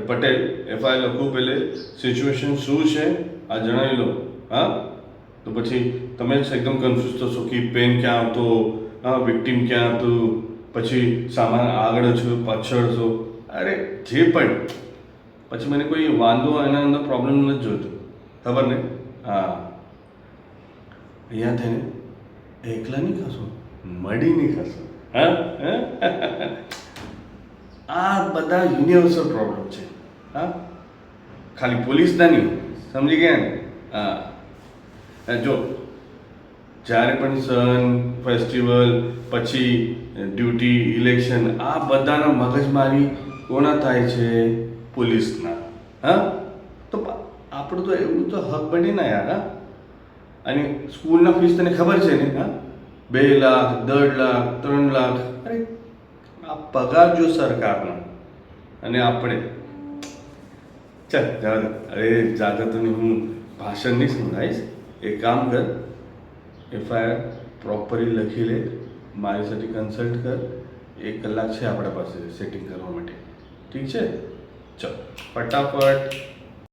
Patel FIR લખું પહેલે situation શું છે આ જણાવી લો. હા, તો પછી તમે જ એકદમ કન્ફ્યુઝ થશો કે પેન ક્યાં આવતો, હા વિક્ટીમ ક્યાં હતું, પછી સામાન આગળ છો પાછળ છો, અરે જે પણ પછી મને કોઈ વાંધો એના અંદર પ્રોબ્લેમ નથી જોઈતો, ખબર ને? હા, અહીંયા થઈને એકલા નહીં ખાશો, મળીને ખાશો. હા, આ બધા યુનિવર્સલ પ્રોબ્લેમ છે. હા, ખાલી પોલીસના નહીં, સમજી ગયા ને? હા, જો જ્યારે પણ સન ફેસ્ટિવલ પછી ડ્યુટી ઇલેક્શન આ બધાના મગજમારી કોના થાય છે? પોલીસના. હા, તો આપણું તો એવું તો હક બને ને યાર. હા, અને સ્કૂલના ફીસ તને ખબર છે ને? હા, 2 લાખ 1.5 લાખ 3 લાખ, અરે આ પગાર જો સરકારનો અને આપણે ચાલ જવા દે. અરે જાતા તો નહીં, હું ભાષણ નહીં સંભળાવીશ. એક કામ કર, એફઆઈઆર પ્રોપરલી લખી લે, મારી સાથે કન્સલ્ટ કર. 1 કલાક છે આપણા પાસે સેટિંગ કરવા માટે. ઠીક છે? ચાલ ફટાફટ